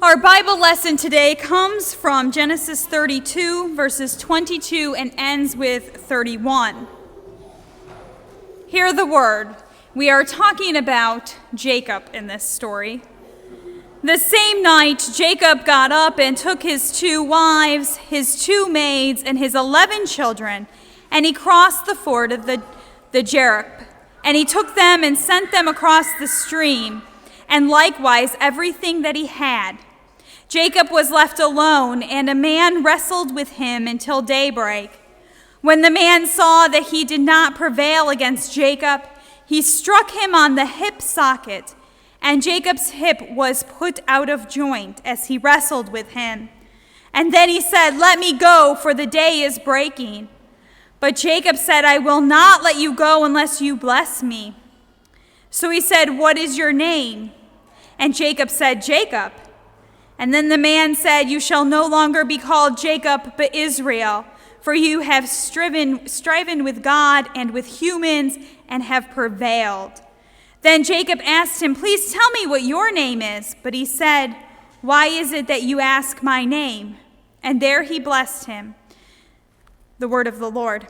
Our Bible lesson today comes from Genesis 32, verses 22, and ends with 31. Hear the word. We are talking about Jacob in this story. The same night, Jacob got up and took his 2 wives, his 2 maids, and his 11 children, and he crossed the ford of the Jerip. And he took them and sent them across the stream, and likewise everything that he had. Jacob was left alone, and a man wrestled with him until daybreak. When the man saw that he did not prevail against Jacob, he struck him on the hip socket, and Jacob's hip was put out of joint as he wrestled with him. And then he said, "Let me go, for the day is breaking." But Jacob said, "I will not let you go unless you bless me." So he said, "What is your name?" And Jacob said, "Jacob." And then the man said, "You shall no longer be called Jacob, but Israel, for you have striven with God and with humans and have prevailed." Then Jacob asked him, "Please tell me what your name is." But he said, "Why is it that you ask my name?" And there he blessed him. The word of the Lord.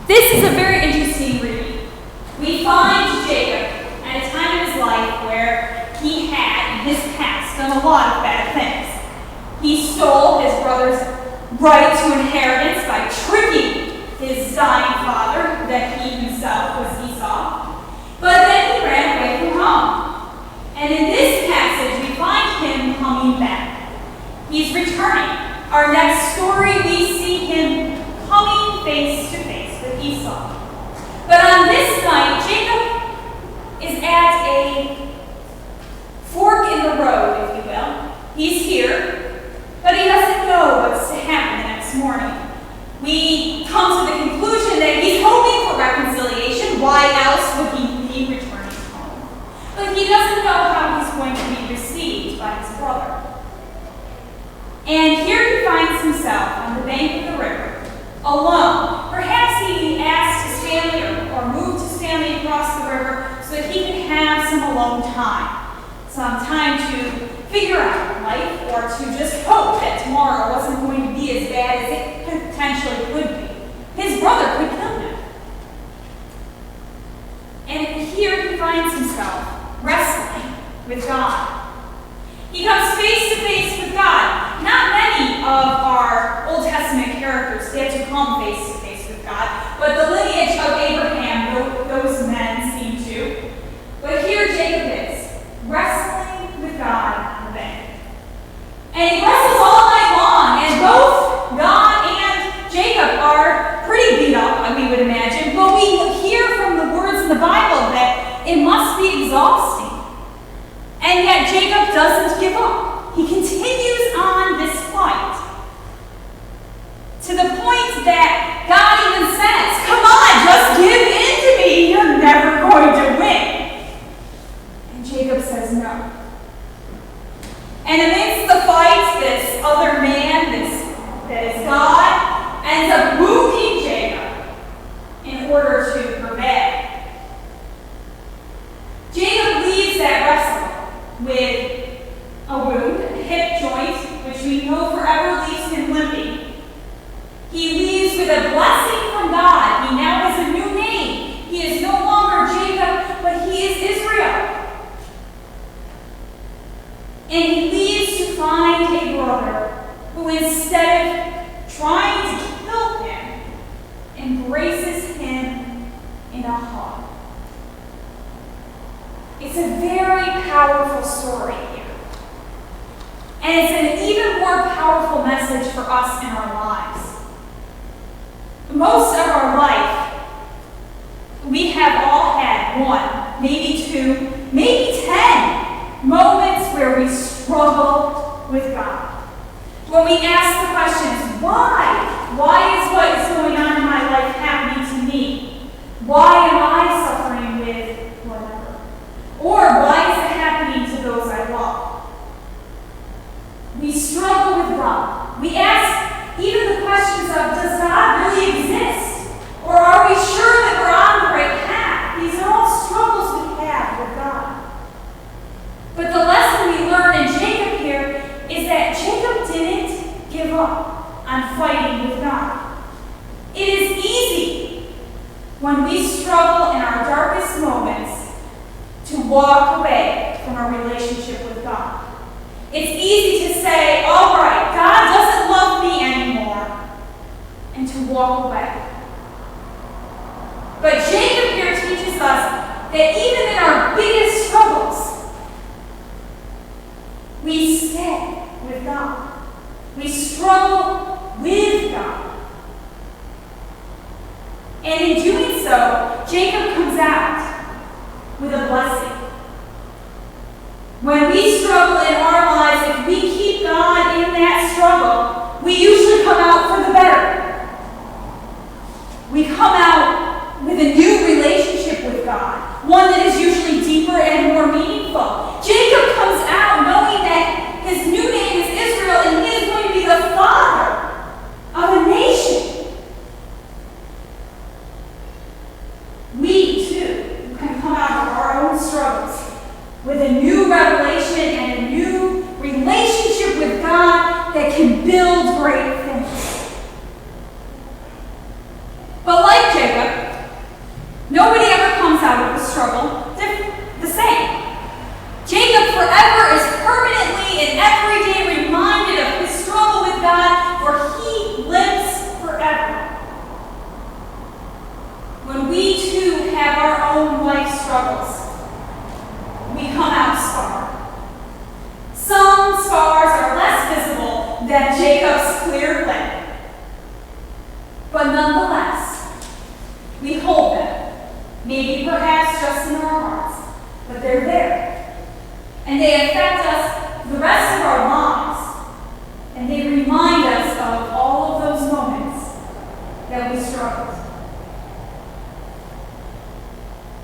This is a very interesting reading. We find Jacob at a time in his life where he had, in his past, done a lot of bad things. He stole his brother's right to inheritance by tricking his dying father that he himself was Esau. But then he ran away from home. And in this passage, we find him coming back. He's returning. Our next story, we see him coming face to face with Esau. But on this night, Jacob is at a fork in the road, if you will. He's here, but he doesn't know what's to happen the next morning. We come to the conclusion that he's hoping for reconciliation. Why else would he be returning home? But he doesn't know how he's going to be received by his brother. And here he finds himself on the bank of the river, alone. Perhaps he asked his family or moved his family across the river so that he could have some alone time. Some time to figure out life, or to just hope that tomorrow wasn't going to be as bad as it potentially could be. His brother could kill him. And here he finds himself wrestling with God. He comes face to face with God. Not many of our Old Testament characters get to come face to face with God, but the lineage of Abraham, those men seem to. But here Jacob is, wrestling with God on the bank. And he wrestles all night long, and both God and Jacob are pretty beat up, we would imagine, but we hear from the words in the Bible that it must be exhausting. And yet Jacob doesn't give up. He continues on this fight, to the point that God even says, "Come on, just give in to me, you're never going to win." And Jacob says no. And amidst the fight, this other man, that is God, ends up wounding Jacob in order to prevail. Jacob leaves that wrestle with a wound, a hip joint, which we know forever leaves him limping. He leaves with a blessing from God. He now has a new name. He is no longer Jacob, but he is Israel. And he leaves to find a brother who, instead of trying to kill him, embraces him in a hug. It's a very powerful story here. And it's an even more powerful message for us in our lives. Most of our life, we have all had 1, maybe 2, maybe 10 moments where we struggle with God. When we ask the questions, why? Why is what is going on in my life happening to me? Why am I suffering with whatever? Or why is it happening to those I love? We struggle with God. We ask even the questions of, does God really exist? Or are we sure that we're on the right path? These are all struggles we have with God. But the lesson we learn in Jacob give up on fighting with God. It is easy when we struggle in our darkest moments to walk away from our relationship with God. It's easy to say, all right, God doesn't love me anymore, and to walk away. But Jacob here teaches us that even in our biggest struggles, we stay with God. We struggle with God. And in doing so, Jacob comes out with a blessing. When we struggle in our lives, if we keep God in that struggle, we usually come out for the better. We come out with a new relationship with God, one that is usually deeper and more meaningful. Jacob comes out knowing that his new name is Israel, and he is going to be the father of a nation. We, too, can come out of our own struggles with a new revelation and a new relationship with God that can build great things. But like Jacob, nobody ever comes out of the struggle the same. Jacob forever is permanently and every day reminded of his struggle with God, for he limps forever. When we too have our own life struggles, we come out scarred. Some scars are less visible than Jacob's clear limp. But nonetheless, we hold them. Maybe perhaps just in our hearts, but they're there. And they affect us the rest of our lives. And they remind us of all of those moments that we struggled.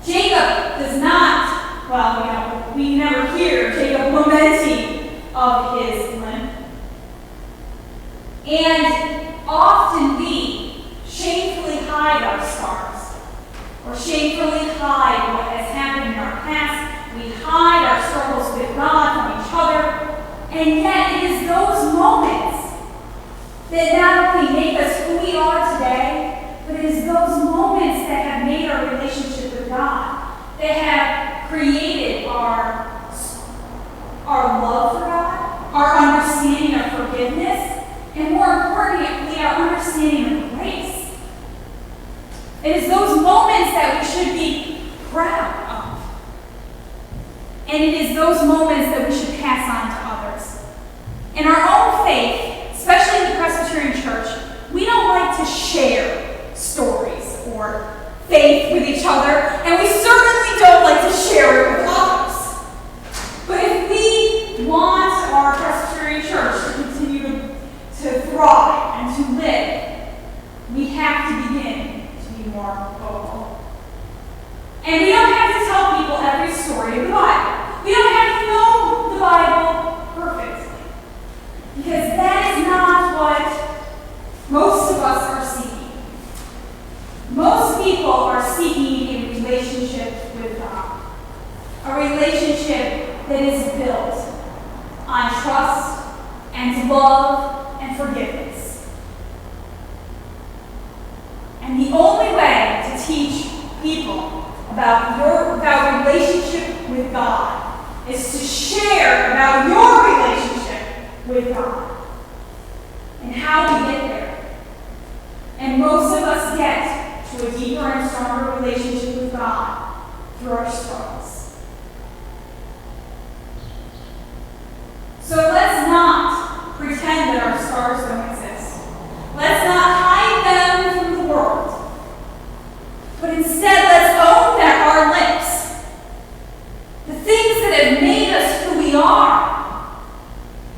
Jacob does not, we never hear Jacob lamenting of his limp. And often we shamefully hide our scars, or shamefully hide what has happened in our past. We hide our struggles with God from each other. And yet it is those moments that not only make us who we are today, but it is those moments that have made our relationship with God, that have created our love for God, our understanding of forgiveness, and more importantly, our understanding of grace. It is those moments that we should be proud of. And it is those moments that we should pass on to others. In our own faith, especially in the Presbyterian Church, we don't like to share stories or faith with each other, and we certainly don't like to share it with others. But if we want our Presbyterian Church to continue to thrive and to live, we have to begin to be more vocal. And we don't have to tell people every story of the Bible. We don't have to know the Bible perfectly, because that is not what most of us are seeking. Most people are seeking a relationship with God, a relationship that is built on trust and love and forgiveness. And the only way to teach people about relationship with God is to share about your relationship with God and how we get there. And most of us get to a deeper and stronger relationship with God through our struggles. So let's not pretend that our scars don't exist. Let's not hide them from the world. But instead, let's own that our lips, the things that have made us who we are,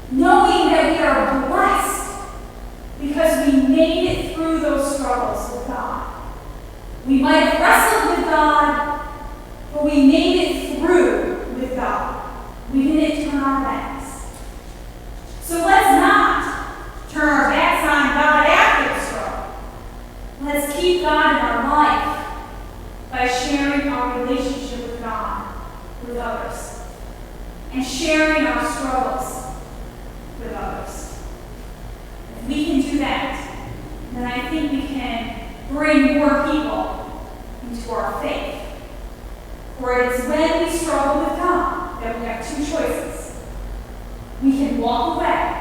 knowing that we are blessed because we made it through those struggles with God. We might have wrestled with God, but we made it through with God. We didn't turn our backs. So let's not turn our backs on God after the struggle. Let's keep God in our life by sharing our relationship with God with others and sharing our struggles with others. we can do that, then I think we can bring more people into our faith. For it is when we struggle with God that we have two choices. We can walk away.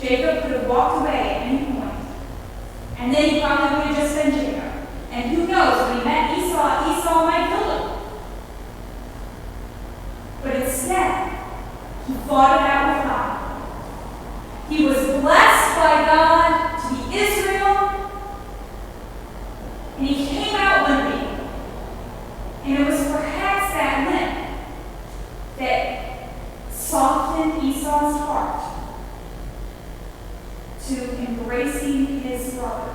Jacob could have walked away at any point, and then he probably would have just been Jacob. And who knows, when he met Esau might kill him. But instead, he fought it out with God. He was blessed by God to be Israel, and he came out limping. And it was perhaps that limp that softened Esau's heart to embracing his brother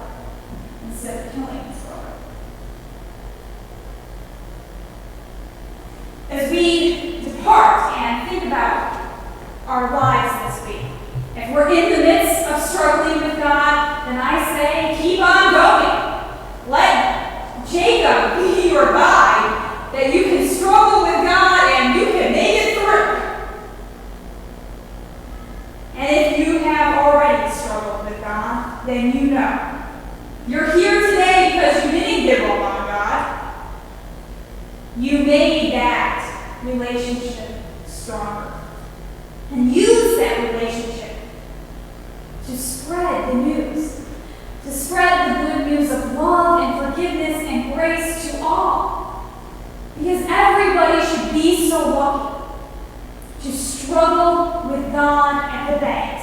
instead of killing his brother. As we depart and think about our lives this week, if we're in the midst of struggling with God, then I say keep on going. Let Jacob be your guide, that you can struggle with God and you can make it through. And if you have already struggled with God, then you know. You're here today because you didn't give up on God. You made that relationship stronger. And use that relationship to spread the news. To spread the good news of love and forgiveness and grace to all. Because everybody should be so lucky to struggle with God at the bank.